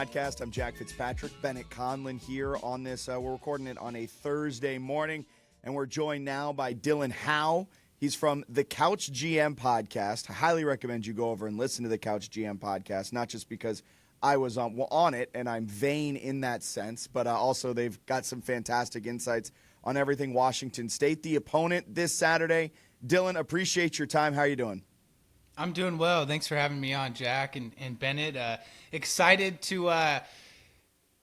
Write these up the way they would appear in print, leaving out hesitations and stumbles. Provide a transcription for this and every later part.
podcast. I'm Jack Fitzpatrick. Bennett Conlon here on this. We're recording it on a Thursday morning, and we're joined now by Dylan Haugh. He's from the Couch GM podcast. I highly recommend you go over and listen to the Couch GM podcast, not just because I was on it and I'm vain in that sense, but also they've got some fantastic insights on everything Washington State. The opponent this Saturday. Dylan, appreciate your time. How are you doing? I'm doing well. Thanks for having me on, Jack and Bennett. Excited to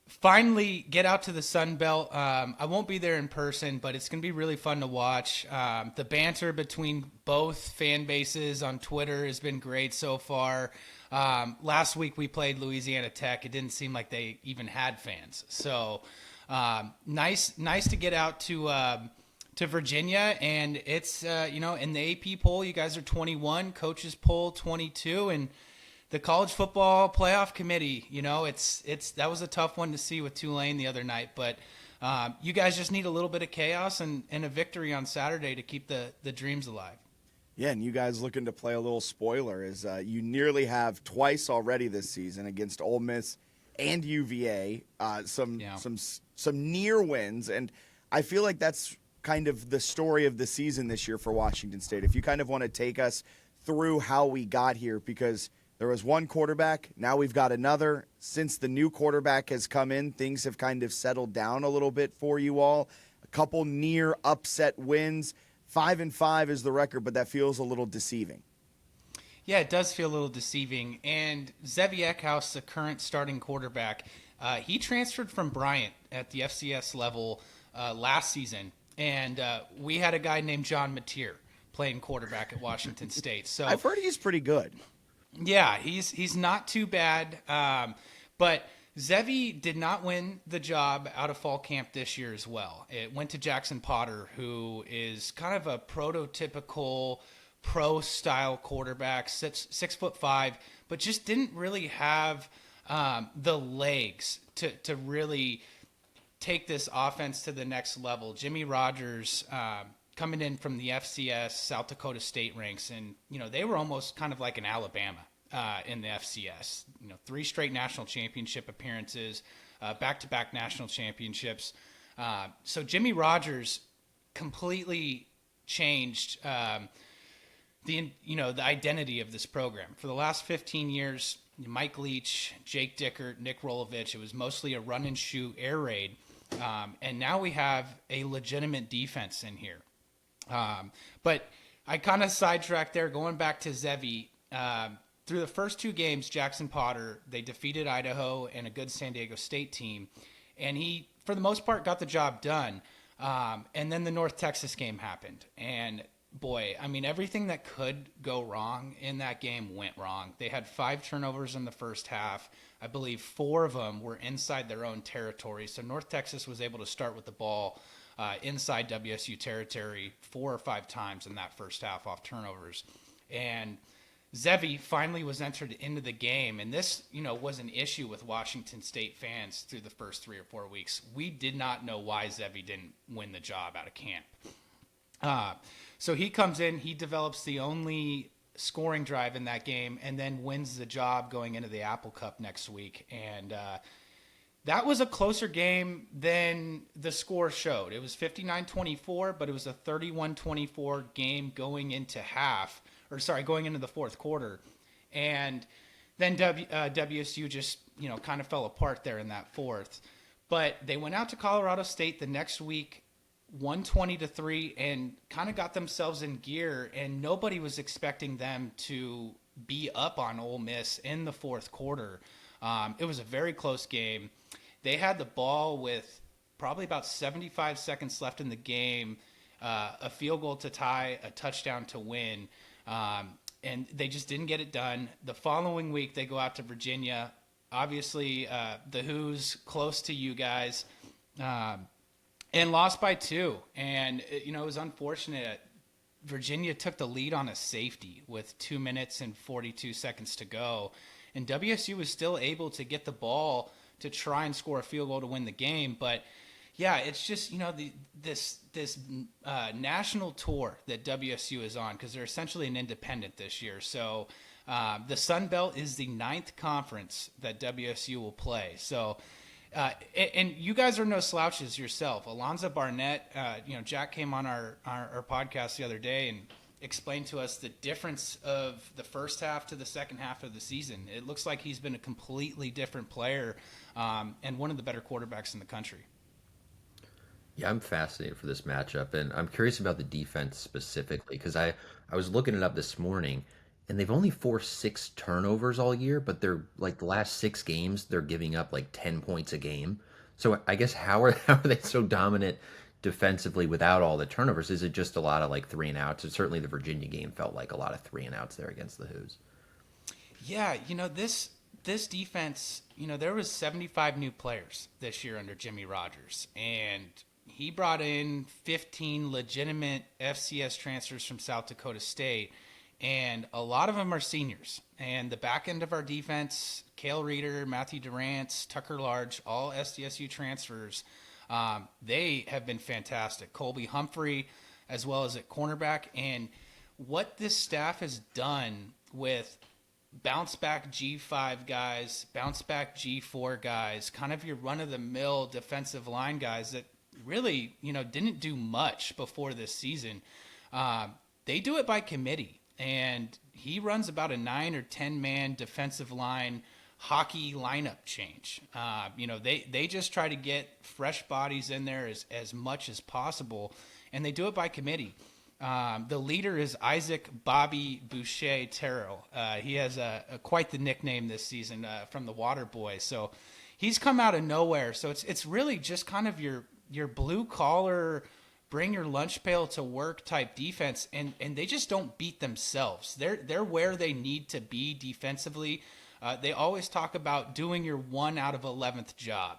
finally get out to the Sun Belt. I won't be there in person, but it's going to be really fun to watch. The banter between both fan bases on Twitter has been great so far. Last week we played Louisiana Tech. It didn't seem like they even had fans. So nice to get out to Virginia, and it's in the AP poll you guys are 21, coaches poll 22, and the college football playoff committee, it's that was a tough one to see with Tulane the other night, but you guys just need a little bit of chaos and a victory on Saturday to keep the dreams alive. Yeah, and you guys looking to play a little spoiler is you nearly have twice already this season against Ole Miss and UVA, some near wins, and I feel like that's kind of the story of the season this year for Washington State. If you kind of want to take us through how we got here, because there was one quarterback, now we've got another. Since the new quarterback has come in, things have kind of settled down a little bit for you all. A couple near upset wins. 5-5 is the record, but that feels a little deceiving. Yeah, it does feel a little deceiving. And Zevi Eckhouse, the current starting quarterback, he transferred from Bryant at the FCS level last season. And we had a guy named John Mateer playing quarterback at Washington State. So I've heard he's pretty good. Yeah, he's not too bad. But Zevi did not win the job out of fall camp this year as well. It went to Jackson Potter, who is kind of a prototypical pro-style quarterback, 6'5", but just didn't really have the legs to really take this offense to the next level. Jimmy Rogers coming in from the FCS, South Dakota State ranks, and they were almost kind of like an Alabama in the FCS. 3 straight national championship appearances, back-to-back national championships. So Jimmy Rogers completely changed the identity of this program. For the last 15 years, Mike Leach, Jake Dickert, Nick Rolovich, it was mostly a run-and-shoot air raid. And now we have a legitimate defense in here. But I kind of sidetracked there, going back to Zevi. Through the first 2 games, Jackson Potter, they defeated Idaho and a good San Diego State team. And he, for the most part, got the job done. And then the North Texas game happened. And boy, I mean, everything that could go wrong in that game went wrong. They had 5 turnovers in the first half. I believe 4 of them were inside their own territory. So North Texas was able to start with the ball inside WSU territory 4 or 5 times in that first half off turnovers. And Zevi finally was entered into the game. And this, was an issue with Washington State fans through the first 3 or 4 weeks. We did not know why Zevi didn't win the job out of camp. So he comes in, he develops the only scoring drive in that game, and then wins the job going into the Apple Cup next week. And that was a closer game than the score showed. It was 59-24, but it was a 31-24 game going into going into the fourth quarter. And then WSU just, kind of fell apart there in that fourth. But they went out to Colorado State the next week, 120-3, and kind of got themselves in gear, and nobody was expecting them to be up on Ole Miss in the fourth quarter. It was a very close game. They had the ball with probably about 75 seconds left in the game, a field goal to tie, a touchdown to win, and they just didn't get it done. The following week, they go out to Virginia. Obviously, the Who's close to you guys, and lost by 2. And, it was unfortunate. Virginia took the lead on a safety with 2 minutes and 42 seconds to go. And WSU was still able to get the ball to try and score a field goal to win the game. But, yeah, it's just, this national tour that WSU is on, because they're essentially an independent this year. So The Sun Belt is the 9th conference that WSU will play. So, and you guys are no slouches yourself. Alonzo Barnett, Jack came on our podcast the other day and explained to us the difference of the first half to the second half of the season. It looks like he's been a completely different player and one of the better quarterbacks in the country. Yeah, I'm fascinated for this matchup, and I'm curious about the defense specifically because I was looking it up this morning, and they've only forced 6 turnovers all year, but they're like the last 6 games they're giving up like 10 points a game. So I guess how are they so dominant defensively without all the turnovers? Is it just a lot of like 3-and-outs? And certainly the Virginia game felt like a lot of 3-and-outs there against the Hoos. Yeah, this defense, there was 75 new players this year under Jimmy Rogers, and he brought in 15 legitimate FCS transfers from South Dakota State, and a lot of them are seniors. And the back end of our defense, Cale Reeder, Matthew Durant, Tucker Large, all SDSU transfers, they have been fantastic. Colby Humphrey, as well as at cornerback. And what this staff has done with bounce back G5 guys, bounce back G4 guys, kind of your run-of-the-mill defensive line guys that really, didn't do much before this season. They do it by committee, and he runs about a 9 or 10 man defensive line hockey lineup change. They just try to get fresh bodies in there as much as possible, and they do it by committee. The leader is Isaac Bobby Boucher Terrell. He has quite the nickname this season from the Water Boy. So he's come out of nowhere. So it's really just kind of your blue collar, bring your lunch pail to work type defense, and they just don't beat themselves. They're where they need to be defensively. They always talk about doing your 1 out of 11th job.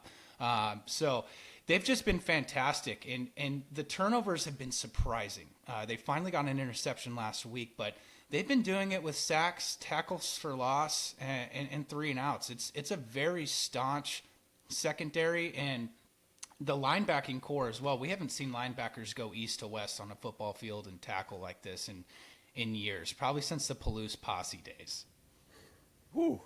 So they've just been fantastic, and the turnovers have been surprising. They finally got an interception last week, but they've been doing it with sacks, tackles for loss, and 3-and-outs. It's a very staunch secondary, and the linebacking core as well. We haven't seen linebackers go east to west on a football field and tackle like this in years, probably since the Palouse Posse days. Whew.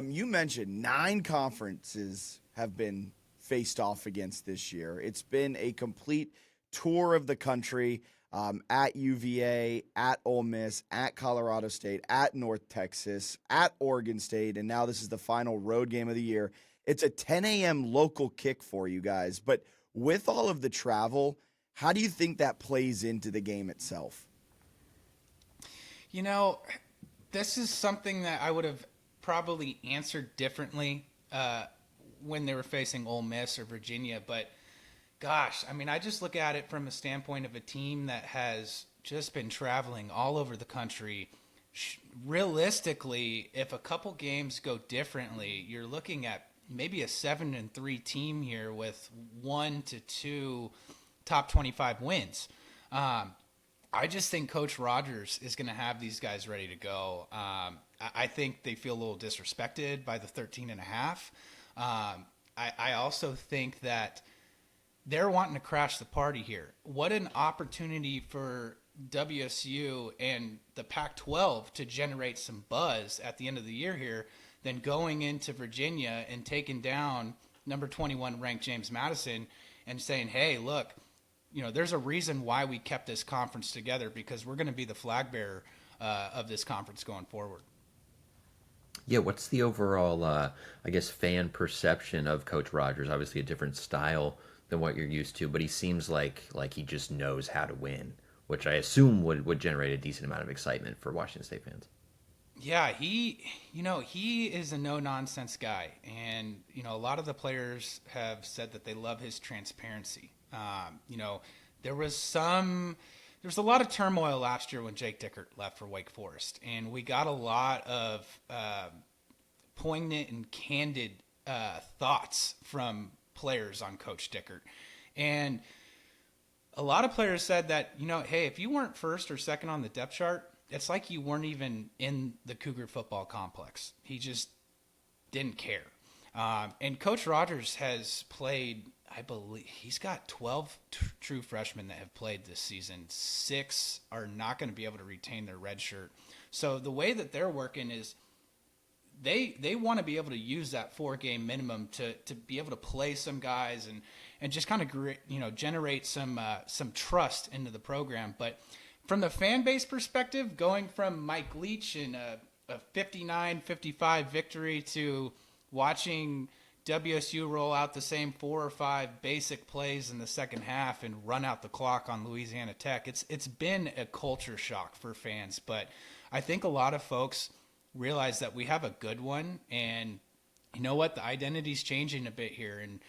You mentioned 9 conferences have been faced off against this year. It's been a complete tour of the country, at UVA, at Ole Miss, at Colorado State, at North Texas, at Oregon State, and now this is the final road game of the year. It's a 10 a.m. local kick for you guys, but with all of the travel, how do you think that plays into the game itself? This is something that I would have probably answered differently when they were facing Ole Miss or Virginia, but gosh, I just look at it from a standpoint of a team that has just been traveling all over the country. Realistically, if a couple games go differently, you're looking at maybe a 7-3 team here with 1 to 2 top 25 wins. I just think Coach Rogers is going to have these guys ready to go. I think they feel a little disrespected by the 13.5. I also think that they're wanting to crash the party here. What an opportunity for WSU and the Pac-12 to generate some buzz at the end of the year here than going into Virginia and taking down number 21 ranked James Madison and saying, hey, look, there's a reason why we kept this conference together, because we're going to be the flag bearer of this conference going forward. Yeah, what's the overall, fan perception of Coach Rogers? Obviously a different style than what you're used to, but he seems like he just knows how to win, which I assume would generate a decent amount of excitement for Washington State fans. Yeah, he is a no-nonsense guy, and a lot of the players have said that they love his transparency. There was a lot of turmoil last year when Jake Dickert left for Wake Forest, and we got a lot of poignant and candid thoughts from players on Coach Dickert. And a lot of players said that, hey, if you weren't first or second on the depth chart, it's like you weren't even in the Cougar football complex. He just didn't care. And Coach Rogers has played I believe he's got 12 true freshmen that have played this season. 6 are not going to be able to retain their red shirt. So the way that they're working is they want to be able to use that 4-game minimum to be able to play some guys and just kind of generate some trust into the program. But from the fan base perspective, going from Mike Leach and a 59-55 victory to watching WSU roll out the same 4 or 5 basic plays in the second half and run out the clock on Louisiana Tech, it's been a culture shock for fans. But I think a lot of folks realize that we have a good one, and you know what, the identity's changing a bit here. And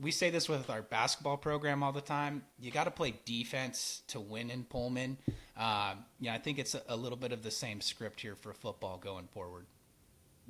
we say this with our basketball program all the time. You got to play defense to win in Pullman. I think it's a little bit of the same script here for football going forward.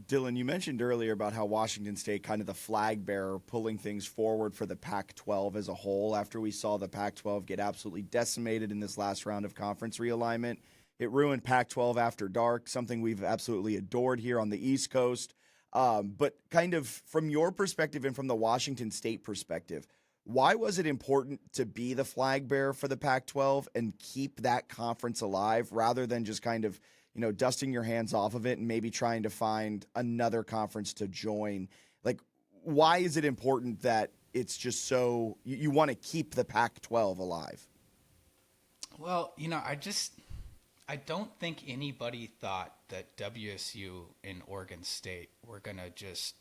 Dylan, you mentioned earlier about how Washington State, kind of the flag bearer, pulling things forward for the Pac-12 as a whole after we saw the Pac-12 get absolutely decimated in this last round of conference realignment. It ruined Pac-12 after dark, something we've absolutely adored here on the East Coast. But kind of from your perspective and from the Washington State perspective, why was it important to be the flag bearer for the Pac-12 and keep that conference alive rather than just kind of, dusting your hands off of it and maybe trying to find another conference to join? Like, why is it important that it's just so you want to keep the Pac-12 alive? Well, I don't think anybody thought that WSU and Oregon State were going to just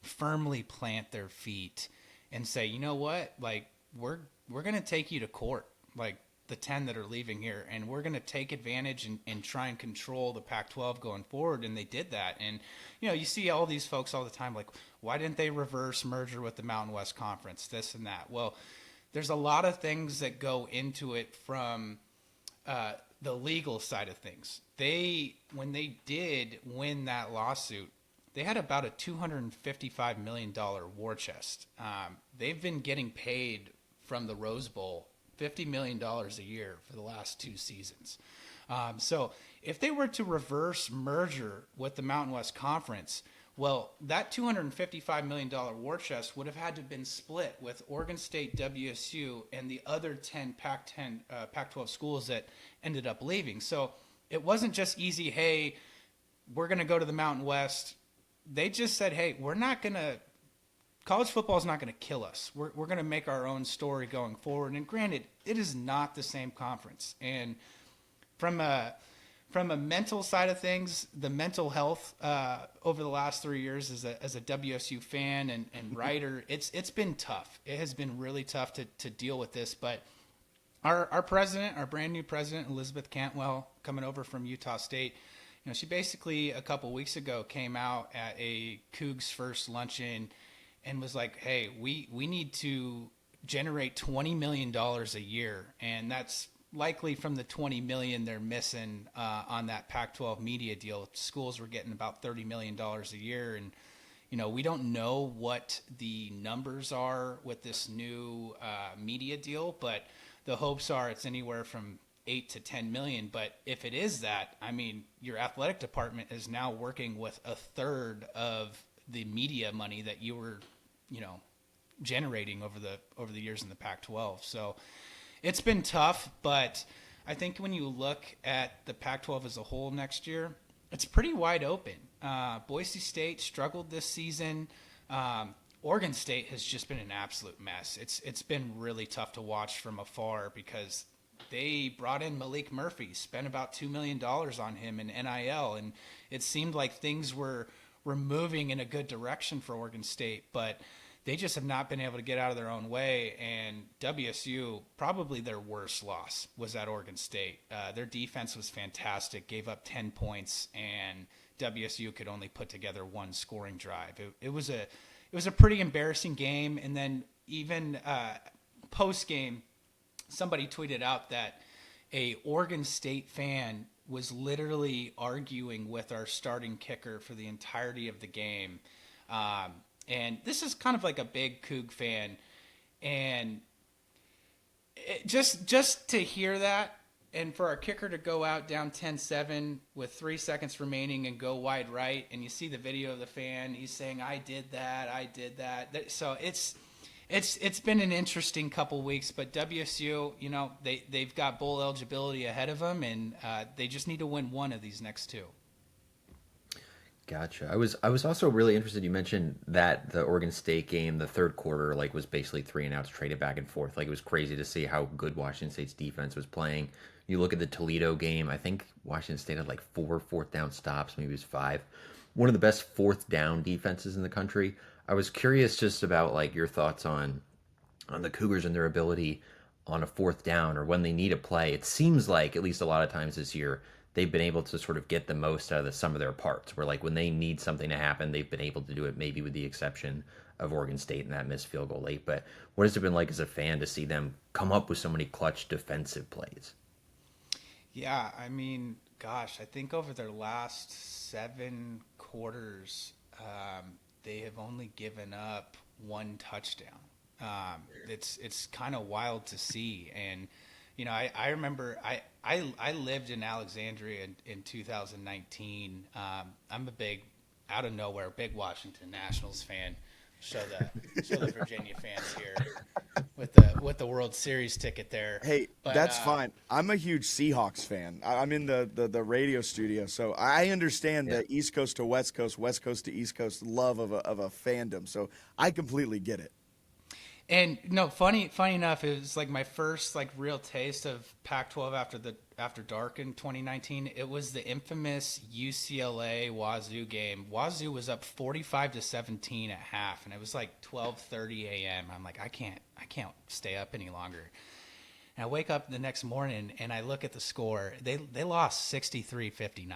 firmly plant their feet and say, you know what, like, we're going to take you to court, like the 10 that are leaving here, and we're going to take advantage and try and control the Pac-12 going forward. And they did that. And, you see all these folks all the time, like, why didn't they reverse merger with the Mountain West Conference, this and that? Well, there's a lot of things that go into it from the legal side of things. When they did win that lawsuit, they had about a $255 million war chest. They've been getting paid from the Rose Bowl $50 million a year for the last 2 seasons. So if they were to reverse merger with the Mountain West Conference, well, that $255 million war chest would have had to have been split with Oregon State, WSU, and the other 10 Pac-12 schools that ended up leaving. So it wasn't just easy, hey, we're going to go to the Mountain West. They just said, hey, college football is not going to kill us. We're going to make our own story going forward. And granted, it is not the same conference. And from a mental side of things, the mental health over the last 3 years as a WSU fan and writer, it's been tough. It has been really tough to deal with this. But our president, our brand new president, Elizabeth Cantwell, coming over from Utah State, she basically a couple weeks ago came out at a Cougs First luncheon and was like, hey, we need to generate $20 million a year. And that's likely from the $20 million they're missing on that Pac-12 media deal. Schools were getting about $30 million a year. And, we don't know what the numbers are with this new media deal, but the hopes are it's anywhere from 8 to 10 million. But if it is that, I mean, your athletic department is now working with a third of the media money that you were, generating over the years in the Pac-12. So it's been tough, but I think when you look at the Pac-12 as a whole next year, it's pretty wide open. Boise State struggled this season. Oregon State has just been an absolute mess. It's been really tough to watch from afar because they brought in Malik Murphy, spent about $2 million on him in NIL, and it seemed like things were moving in a good direction for Oregon State, but they just have not been able to get out of their own way. And WSU, probably their worst loss was at Oregon State. Their defense was fantastic, gave up 10 points, and WSU could only put together one scoring drive. It was a pretty embarrassing game. And then even post game, somebody tweeted out that a Oregon State fan was literally arguing with our starting kicker for the entirety of the game. And this is kind of like a big Coug fan. And just to hear that, and for our kicker to go out down 10-7 with 3 seconds remaining and go wide right, and you see the video of the fan, he's saying, I did that. So It's been an interesting couple weeks, but WSU, they've got bowl eligibility ahead of them, and they just need to win one of these next two. Gotcha. I was also really interested. You mentioned that the Oregon State game, the third quarter, like was basically three and outs traded back and forth. Like it was crazy to see how good Washington State's defense was playing. You look at the Toledo game. I think Washington State had like 4 fourth down stops, maybe it was 5. One of the best fourth down defenses in the country. I was curious just about like your thoughts on the Cougars and their ability on a fourth down or when they need a play. It seems like, at least a lot of times this year, they've been able to sort of get the most out of the sum of their parts. Where like when they need something to happen, they've been able to do it, maybe with the exception of Oregon State and that missed field goal late. But what has it been like as a fan to see them come up with so many clutch defensive plays? Yeah, I mean, gosh, I think over their last 7 quarters, they have only given up 1 touchdown. It's kind of wild to see, and I remember I lived in Alexandria in 2019. I'm a big, out of nowhere, big Washington Nationals fan. Show the Virginia fans here with the World Series ticket there. Hey, that's fine. I'm a huge Seahawks fan. I'm in the radio studio, so I understand the East Coast to West Coast to East Coast love of a fandom. So I completely get it. And no, funny enough, it was like my first like real taste of Pac-12 after dark in 2019. It was the infamous UCLA Wazoo game. Wazoo was up 45-17 at half, and it was like 12:30 a.m. I'm like, I can't stay up any longer. And I wake up the next morning and I look at the score. They lost 63-59.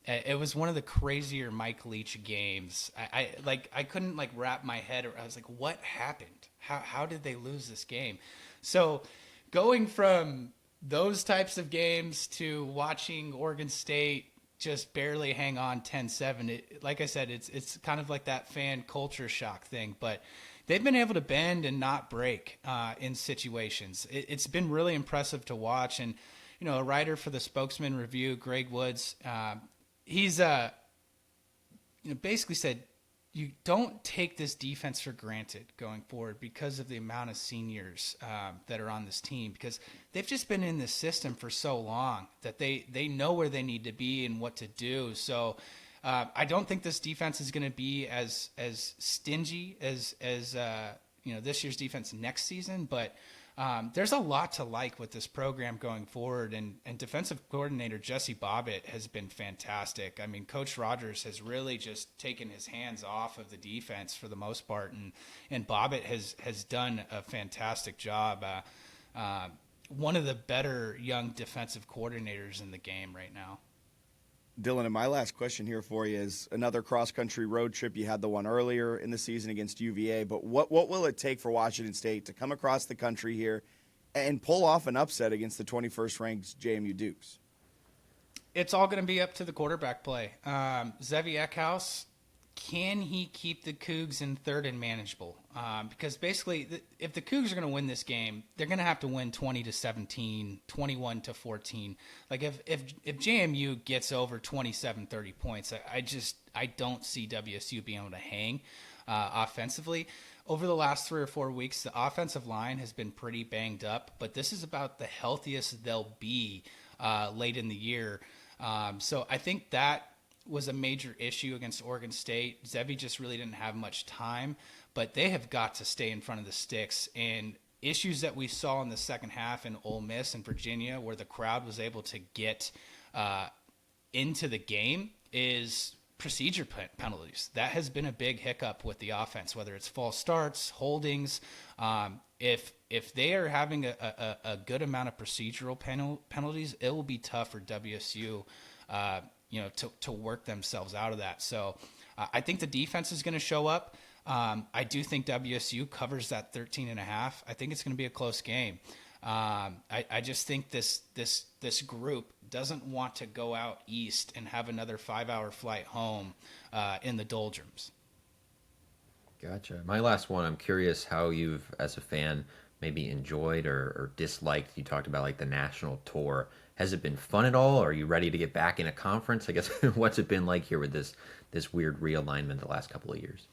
It was one of the crazier Mike Leach games. I couldn't like wrap my head around. I was like, what happened? How did they lose this game? So going from those types of games to watching Oregon State just barely hang on 10-7, like I said, it's kind of like that fan culture shock thing. But they've been able to bend and not break in situations. It's been really impressive to watch. And, a writer for the Spokesman Review, Greg Woods, he's basically said, you don't take this defense for granted going forward because of the amount of seniors that are on this team, because they've just been in this system for so long that they know where they need to be and what to do. So I don't think this defense is going to be as stingy as this year's defense next season, but there's a lot to like with this program going forward, and defensive coordinator Jesse Bobbitt has been fantastic. I mean, Coach Rogers has really just taken his hands off of the defense for the most part, and Bobbitt has done a fantastic job. One of the better young defensive coordinators in the game right now. Dylan, and my last question here for you is another cross-country road trip. You had the one earlier in the season against UVA, but what will it take for Washington State to come across the country here and pull off an upset against the 21st-ranked JMU Dukes? It's all going to be up to the quarterback play. Zevi Eckhouse, can he keep the Cougs in third and manageable? Because basically, if the Cougs are going to win this game, they're going to have to win 20-17, 21-14. Like if JMU gets over 27, 30 points, I don't see WSU being able to hang offensively. Over the last 3 or 4 weeks, the offensive line has been pretty banged up, but this is about the healthiest they'll be late in the year. So I think that was a major issue against Oregon State. Zevi just really didn't have much time, but they have got to stay in front of the sticks. And issues that we saw in the second half in Ole Miss and Virginia, where the crowd was able to get into the game, is procedure penalties. That has been a big hiccup with the offense, whether it's false starts, holdings. If they are having a good amount of procedural penalties, it will be tough for WSU to work themselves out of that. So I think the defense is going to show up. I do think WSU covers that 13.5. I think it's going to be a close game. I just think this group doesn't want to go out east and have another 5-hour flight home in the doldrums. Gotcha. My last one, I'm curious how you've, as a fan, maybe enjoyed or disliked. You talked about like the national tour. Has it been fun at all? Are you ready to get back in a conference? I guess what's it been like here with this weird realignment the last couple of years?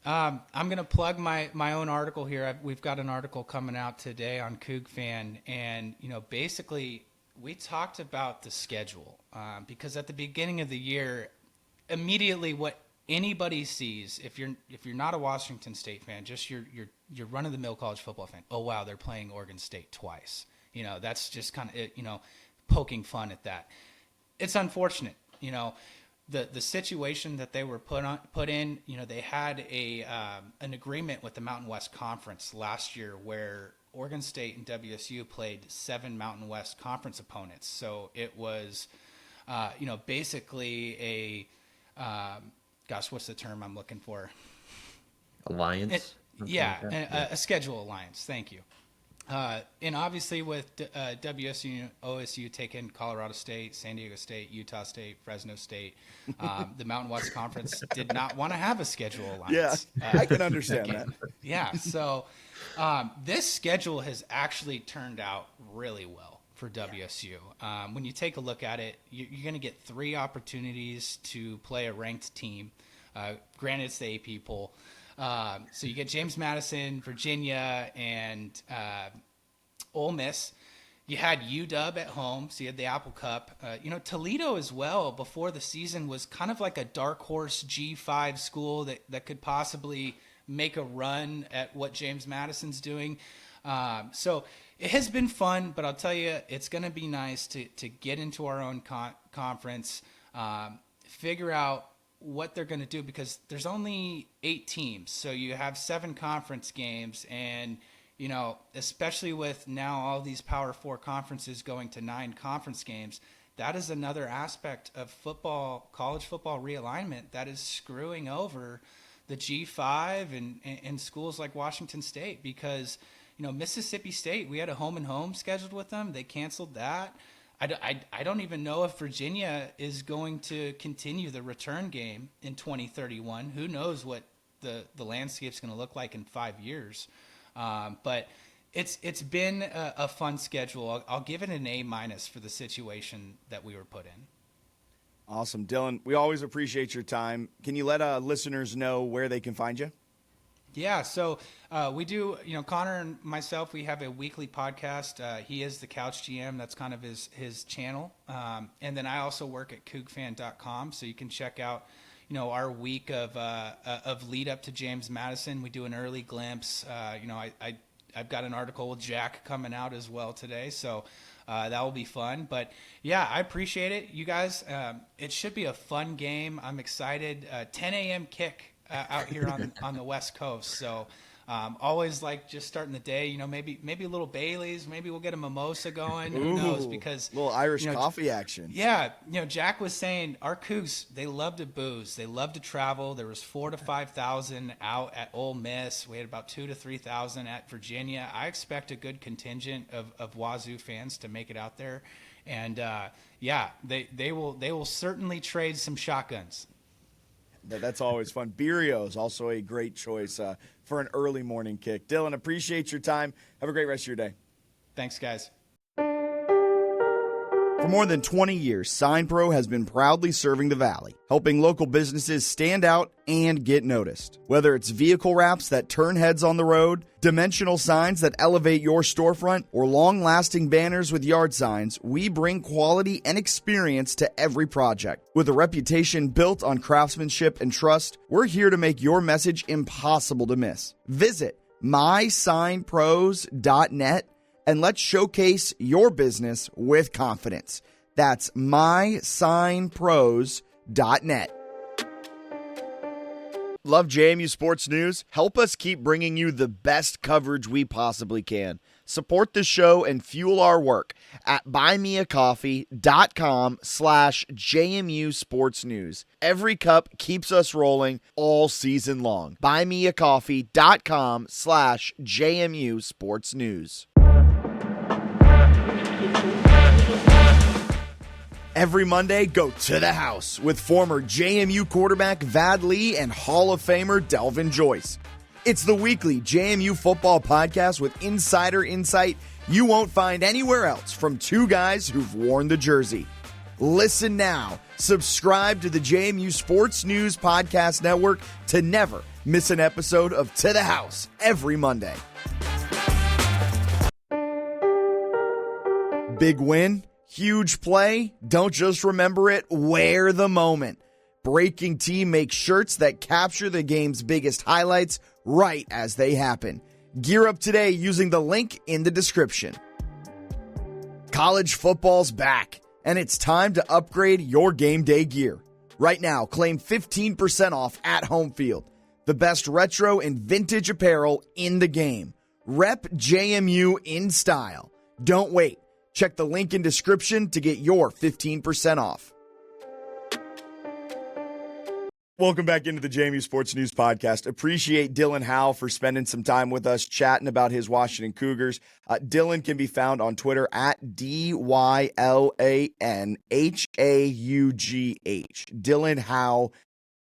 I'm going to plug my own article here. We've got an article coming out today on Coug Fan, and basically we talked about the schedule because at the beginning of the year, immediately what anybody sees, if you're not a Washington State fan, just your run-of-the-mill college football fan, oh wow, they're playing Oregon State twice. That's just kind of poking fun at that. It's unfortunate, the situation that they were put in. They had an agreement with the Mountain West Conference last year where Oregon State and WSU played 7 Mountain West Conference opponents. So it was, basically what's the term I'm looking for? Alliance? A schedule alliance. Thank you. And obviously with WSU and OSU taking Colorado State, San Diego State, Utah State, Fresno State, the Mountain West Conference did not want to have a schedule alliance. Yeah, I can understand that. Yeah, so this schedule has actually turned out really well for WSU. When you take a look at it, you're going to get 3 opportunities to play a ranked team. Granted, it's the AP poll. So you get James Madison, Virginia, and Ole Miss. You had UW at home, so you had the Apple Cup. Toledo as well, before the season, was kind of like a dark horse G5 school that could possibly make a run at what James Madison's doing. So it has been fun, but I'll tell you, it's going to be nice to get into our own conference, figure out what they're going to do, because there's only 8 teams. So you have 7 conference games, and, especially with now all these Power 4 conferences going to 9 conference games, that is another aspect of football, college football realignment that is screwing over the G5 and schools like Washington State, because, Mississippi State, we had a home and home scheduled with them. They canceled that. I don't even know if Virginia is going to continue the return game in 2031. Who knows what the landscape's going to look like in 5 years. But it's been a fun schedule. I'll give it an A- for the situation that we were put in. Awesome. Dylan, we always appreciate your time. Can you let listeners know where they can find you? Yeah, so we do, Connor and myself, we have a weekly podcast. He is the Couch GM. That's kind of his channel. And then I also work at cougfan.com, so you can check out, our week of lead up to James Madison. We do an early glimpse. I've got an article with Jack coming out as well today, so that will be fun. But, yeah, I appreciate it. You guys, it should be a fun game. I'm excited. 10 a.m. kick out here on the West Coast. So always like just starting the day, maybe a little Bailey's, maybe we'll get a mimosa going. Who knows? Because a little Irish coffee action. Yeah. Jack was saying our Cougs, they love to booze. They love to travel. There was 4,000 to 5,000 out at Ole Miss. We had about 2,000 to 3,000 at Virginia. I expect a good contingent of Wazoo fans to make it out there. And they will certainly trade some shotguns. That's always fun. Birrio is also a great choice for an early morning kick. Dylan, appreciate your time. Have a great rest of your day. Thanks, guys. For more than 20 years, SignPro has been proudly serving the Valley, helping local businesses stand out and get noticed. Whether it's vehicle wraps that turn heads on the road, dimensional signs that elevate your storefront, or long-lasting banners with yard signs, we bring quality and experience to every project. With a reputation built on craftsmanship and trust, we're here to make your message impossible to miss. Visit mysignpros.net and let's showcase your business with confidence. That's mysignpros.net. Love JMU Sports News? Help us keep bringing you the best coverage we possibly can. Support the show and fuel our work at buymeacoffee.com/JMU Sports News. Every cup keeps us rolling all season long. Buymeacoffee.com/JMU Sports News. Every Monday, go to the house with former JMU quarterback Vad Lee and Hall of Famer Delvin Joyce. It's the weekly JMU football podcast with insider insight you won't find anywhere else from 2 guys who've worn the jersey. Listen now. Subscribe to the JMU Sports News Podcast Network to never miss an episode of To the House every Monday. Big win, huge play. Don't just remember it, wear the moment. Breaking Team makes shirts that capture the game's biggest highlights right as they happen. Gear up today using the link in the description. College football's back, and it's time to upgrade your game day gear. Right now, claim 15% off at Home Field. The best retro and vintage apparel in the game. Rep JMU in style. Don't wait. Check the link in description to get your 15% off. Welcome back into the JMU Sports News Podcast. Appreciate Dylan Haugh for spending some time with us chatting about his Washington Cougars. Dylan can be found on Twitter at DYLANHAUGH. Dylan Haugh,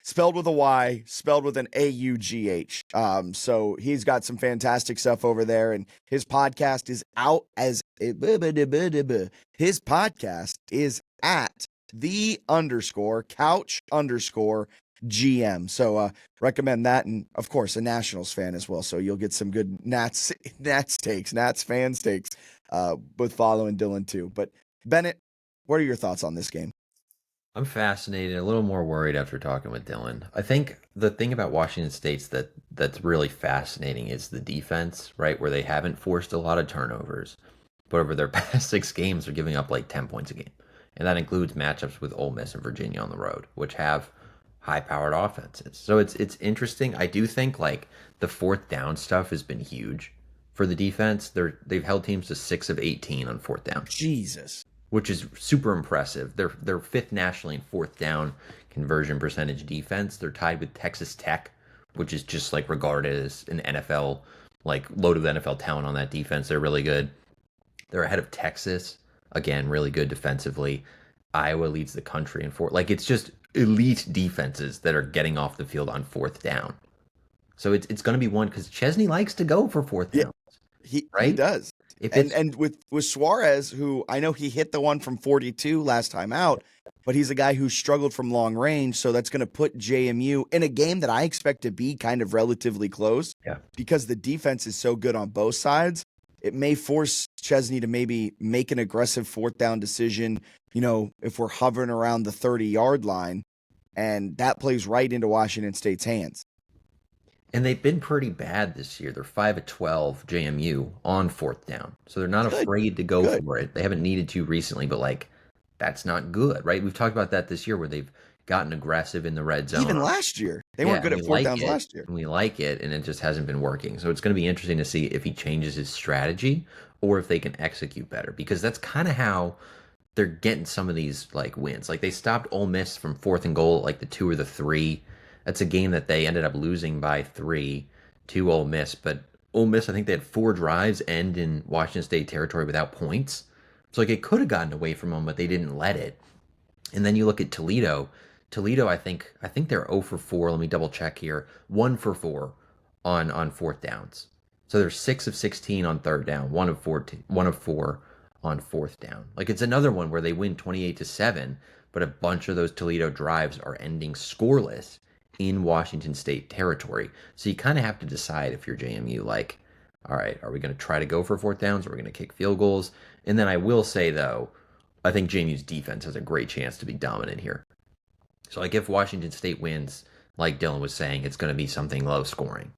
spelled with a Y, spelled with an AUGH. So he's got some fantastic stuff over there, and his podcast is out as his podcast is at _couch_GM. So recommend that, and of course a Nationals fan as well. So you'll get some good Nats fans takes with following Dylan too. But Bennett, what are your thoughts on this game? I'm fascinated, a little more worried after talking with Dylan. I think the thing about Washington State's that's really fascinating is the defense, right? Where they haven't forced a lot of turnovers, but over their past 6 games, they're giving up like 10 points a game. And that includes matchups with Ole Miss and Virginia on the road, which have high-powered offenses. So it's interesting. I do think like the fourth down stuff has been huge for the defense. They've held teams to 6 of 18 on fourth down. Jesus. Which is super impressive. They're fifth nationally in fourth down conversion percentage defense. They're tied with Texas Tech, which is just like regarded as an NFL, like loaded with NFL talent on that defense. They're really good. They're ahead of Texas, again, really good defensively. Iowa leads the country in fourth. Like it's just elite defenses that are getting off the field on fourth down. So it's going to be one because Chesney likes to go for fourth downs. He right? does. And with Suarez, who I know he hit the one from 42 last time out, but he's a guy who struggled from long range, so that's going to put JMU in a game that I expect to be kind of relatively close. Yeah. Because the defense is so good on both sides, it may force Chesney to maybe make an aggressive fourth down decision, if we're hovering around the 30-yard line, and that plays right into Washington State's hands. And they've been pretty bad this year. They're 5 of 12 JMU on fourth down. So they're not afraid to go for it. They haven't needed to recently, but that's not good, right? We've talked about that this year where they've gotten aggressive in the red zone. Even last year. They weren't good at fourth downs last year. And we like it, and it just hasn't been working. So it's going to be interesting to see if he changes his strategy or if they can execute better, because that's kind of how they're getting some of these wins. They stopped Ole Miss from 4th and goal at the 2 or the 3. That's a game that they ended up losing by 3 to Ole Miss. But Ole Miss, I think they had 4 drives end in Washington State territory without points. So it could have gotten away from them, but they didn't let it. And then you look at Toledo. Toledo, I think they're 0 for 4. Let me double check here. 1 for 4 on fourth downs. So they're 6 of 16 on third down. 1 of 4 on fourth down. It's another one where they win 28-7, but a bunch of those Toledo drives are ending scoreless in Washington State territory. So you kind of have to decide if you're JMU, all right, are we going to try to go for fourth downs? Or are we going to kick field goals? And then I will say, though, I think JMU's defense has a great chance to be dominant here. So if Washington State wins, like Dylan was saying, it's going to be something low scoring.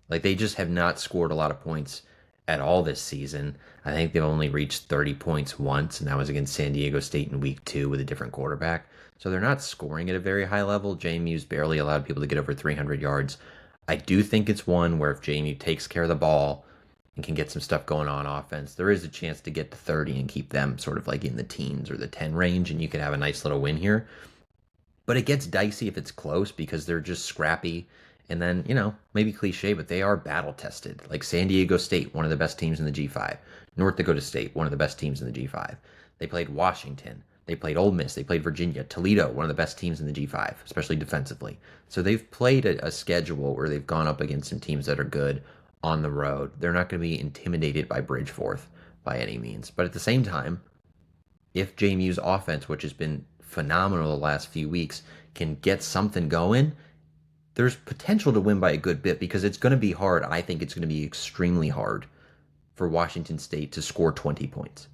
They just have not scored a lot of points at all this season. I think they've only reached 30 points once, and that was against San Diego State in week 2 with a different quarterback. So they're not scoring at a very high level. JMU's barely allowed people to get over 300 yards. I do think it's one where if JMU takes care of the ball and can get some stuff going on offense, there is a chance to get to 30 and keep them sort of in the teens or the 10 range, and you could have a nice little win here. But it gets dicey if it's close because they're just scrappy. And then, maybe cliche, but they are battle tested. San Diego State, one of the best teams in the G5. North Dakota State, one of the best teams in the G5. They played Washington. They played Ole Miss. They played Virginia. Toledo, one of the best teams in the G5, especially defensively. So they've played a schedule where they've gone up against some teams that are good on the road. They're not going to be intimidated by Bridgeforth by any means. But at the same time, if JMU's offense, which has been phenomenal the last few weeks, can get something going, there's potential to win by a good bit because it's going to be hard. I think it's going to be extremely hard for Washington State to score 20 points.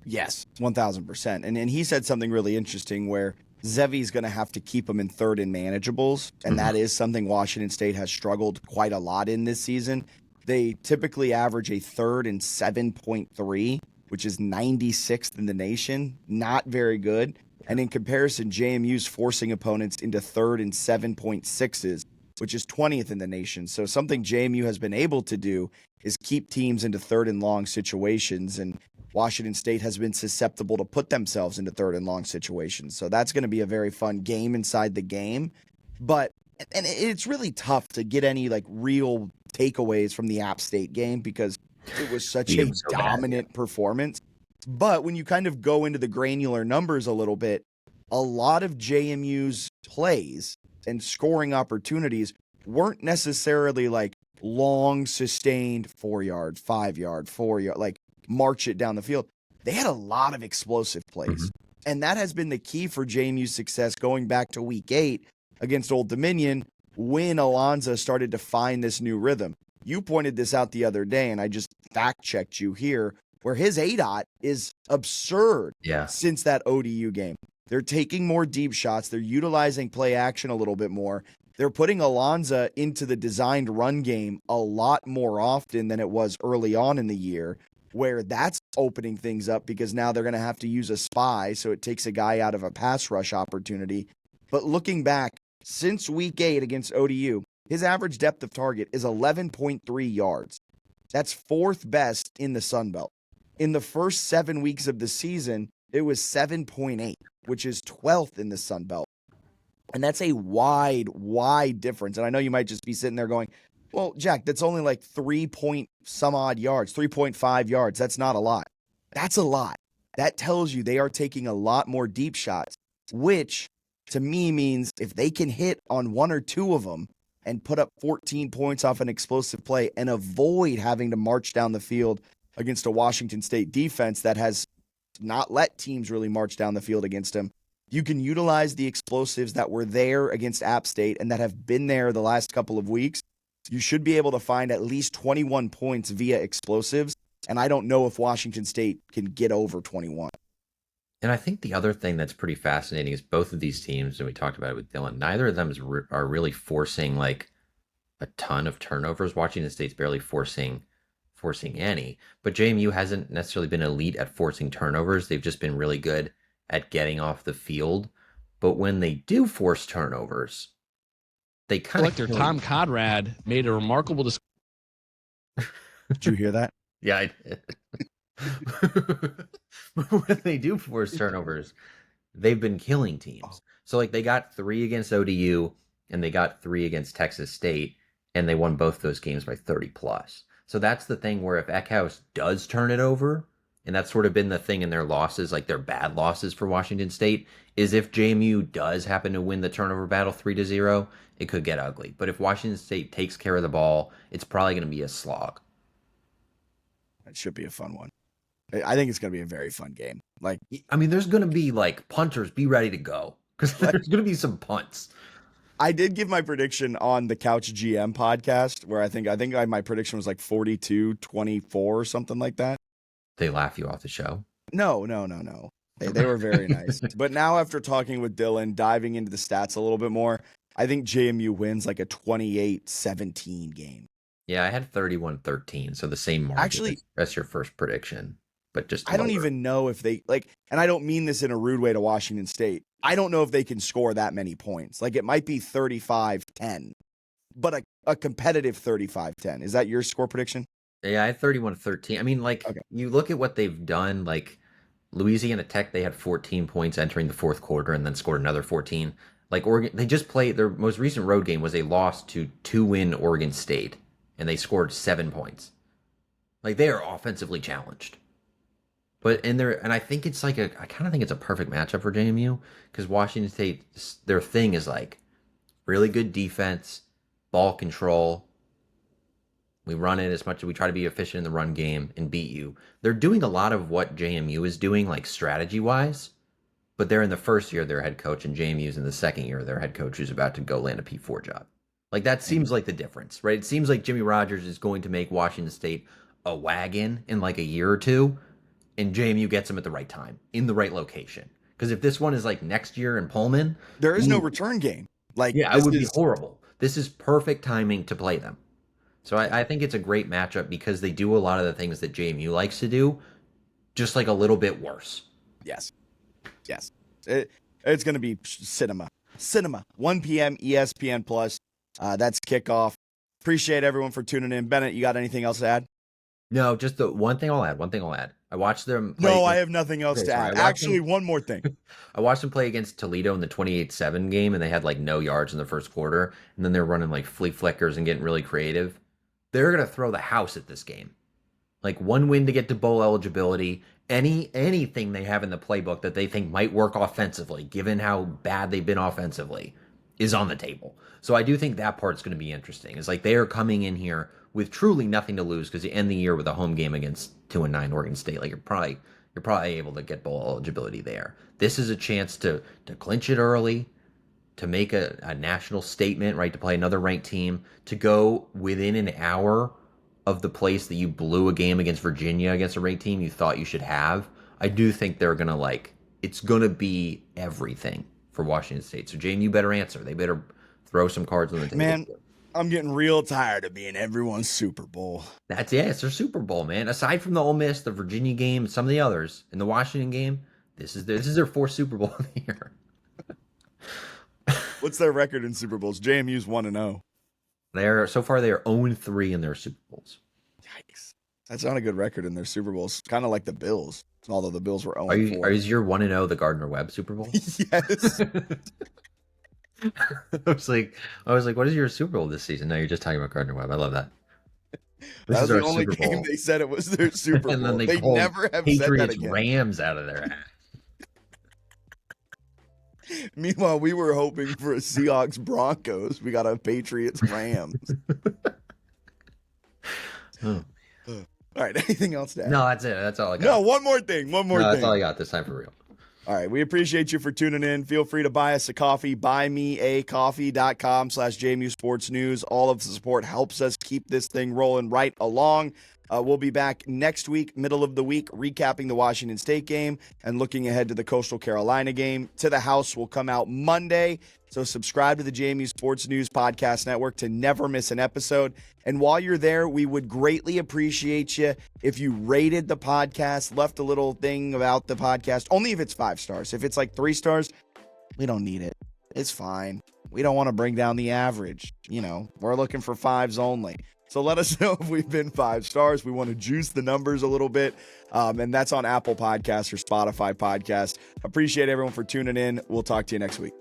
Yes, 1,000%. And he said something really interesting where Zevi's going to have to keep them in third and manageables, and that is something Washington State has struggled quite a lot in this season. They typically average a third and 7.3, which is 96th in the nation. Not very good. And in comparison, JMU's forcing opponents into third and 7.6s, which is 20th in the nation. So something JMU has been able to do is keep teams into third and long situations, and Washington State has been susceptible to put themselves into third and long situations. So that's going to be a very fun game inside the game. But and it's really tough to get any like real takeaways from the App State game because it was such a dominant performance. But when you kind of go into the granular numbers a little bit, a lot of JMU's plays and scoring opportunities weren't necessarily like long, sustained 4-yard, 5-yard, 4-yard, like march it down the field. They had a lot of explosive plays. And that has been the key for JMU's success going back to week 8 against Old Dominion when Alonzo started to find this new rhythm. You pointed this out the other day, and I just fact-checked you here, where his ADOT is absurd since that ODU game. They're taking more deep shots. They're utilizing play action a little bit more. They're putting Alonzo into the designed run game a lot more often than it was early on in the year, where that's opening things up because now they're going to have to use a spy, so it takes a guy out of a pass rush opportunity. But looking back, since week 8 against ODU, his average depth of target is 11.3 yards. That's 4th best in the Sun Belt. In the first 7 weeks of the season, it was 7.8, which is 12th in the Sun Belt. And that's a wide difference. And I know you might just be sitting there going, well, Jack, that's only like 3-point-some-odd yards, 3.5 yards. That's not a lot. That's a lot. That tells you they are taking a lot more deep shots, which to me means if they can hit on 1 or 2 of them and put up 14 points off an explosive play and avoid having to march down the field against a Washington State defense that has not let teams really march down the field against them, you can utilize the explosives that were there against App State and that have been there the last couple of weeks. You should be able to find at least 21 points via explosives, and I don't know if Washington State can get over 21. And I think the other thing that's pretty fascinating is both of these teams, and we talked about it with Dylan, neither of them are really forcing like a ton of turnovers. Washington State's barely forcing any, but JMU hasn't necessarily been elite at forcing turnovers. They've just been really good at getting off the field. But when they do force turnovers, they kind of Selector Tom Conrad made a remarkable discovery. Did you hear that? Yeah, I did. When they do force turnovers, they've been killing teams. So like they got 3 against ODU and they got 3 against Texas State, and they won both those games by 30 plus. So that's the thing where if Eckhouse does turn it over, and that's sort of been the thing in their losses, like their bad losses for Washington State, is if JMU does happen to win the turnover battle 3-0, it could get ugly. But if Washington State takes care of the ball, it's probably going to be a slog. It should be a fun one. I think it's going to be a very fun game. Like, I mean, there's going to be like punters, be ready to go because there's going to be some punts. I did give my prediction on the Couch GM podcast where I think my prediction was like 42-24 or something like that. They laugh you off the show? No. They were very nice. But now after talking with Dylan, diving into the stats a little bit more, I think JMU wins like a 28-17 game. Yeah, I had 31-13, so the same margin. Actually, that's your first prediction, but just I don't even know if they like, and I don't mean this in a rude way to Washington State. I don't know if they can score that many points. Like it might be 35-10, but a competitive 35-10. Is that your score prediction? Yeah, I had 31-13. I mean, like you look at what they've done, like Louisiana Tech, they had 14 points entering the fourth quarter and then scored another 14. Like Oregon, they just played their most recent road game was a loss to 2-win Oregon State, and they scored 7 points. Like they are offensively challenged. And I think it's like I kind of think it's a perfect matchup for JMU because Washington State, their thing is like really good defense, ball control, We run it as much as we try to be efficient in the run game and beat you. They're doing a lot of what JMU is doing, like strategy-wise, but they're in the first year of their head coach, and JMU's in the second year of their head coach who's about to go land a P4 job. Like, that seems like the difference, right? It seems like Jimmy Rogers is going to make Washington State a wagon in like a year or two, and JMU gets them at the right time, in the right location. Because if this one is like next year in Pullman, there is no return game. Like, yeah, it would be horrible. This is perfect timing to play them. So I think it's a great matchup because they do a lot of the things that JMU likes to do, just like a little bit worse. Yes. It's going to be cinema. 1 p.m. ESPN Plus. That's kickoff. Appreciate everyone for tuning in. Bennett, you got anything else to add? No, just the one thing I'll add. I watched them play. No, I have nothing else to add. Actually, one more thing. I watched them play against Toledo in the 28-7 game, and they had like no yards in the first quarter, and then they're running like flea flickers and getting really creative. They're going to throw the house at this game. Like, one win to get to bowl eligibility. Anything they have in the playbook that they think might work offensively, given how bad they've been offensively, is on the table. So I do think that part's going to be interesting. It's like they are coming in here with truly nothing to lose because you end the year with a home game against 2-9 Oregon State. Like, you're probably able to get bowl eligibility there. This is a chance to clinch it early, to make a national statement, right? To play another ranked team, to go within an hour of the place that you blew a game against Virginia against a ranked team you thought you should have. I do think they're going to it's going to be everything for Washington State. So JMU better answer. They better throw some cards on the table. Man, I'm getting real tired of being everyone's Super Bowl. It's their Super Bowl, man. Aside from the Ole Miss, the Virginia game, and some of the others, and the Washington game, this is their fourth Super Bowl of the year. What's their record in Super Bowls? JMU's 1-0. So far they are 0-3 in their Super Bowls. Yikes. That's not a good record in their Super Bowls. Kind of like the Bills, although the Bills were 0-4. Is your 1-0 the Gardner-Webb Super Bowl? Yes. I was like, what is your Super Bowl this season? No, you're just talking about Gardner-Webb. I love that. That was the only game they said it was their Super Bowl. And then they never have Patriots said that again. Rams out of their hat. Meanwhile, we were hoping for a Seahawks Broncos. We got a Patriots Rams. Oh. All right, anything else to add? No, that's it. That's all I got. No, one more thing. That's all I got this time for real. All right, we appreciate you for tuning in. Feel free to buy us a coffee, buymeacoffee.com/JMU Sports News. All of the support helps us keep this thing rolling right along. We'll be back next week, middle of the week, recapping the Washington State game and looking ahead to the Coastal Carolina game. To the House will come out Monday, so subscribe to the JMU Sports News Podcast Network to never miss an episode. And while you're there, we would greatly appreciate you if you rated the podcast, left a little thing about the podcast, only if it's 5 stars. If it's like 3 stars, we don't need it. It's fine. We don't want to bring down the average. We're looking for 5s only. So let us know if we've been 5 stars. We want to juice the numbers a little bit. And that's on Apple Podcasts or Spotify Podcasts. Appreciate everyone for tuning in. We'll talk to you next week.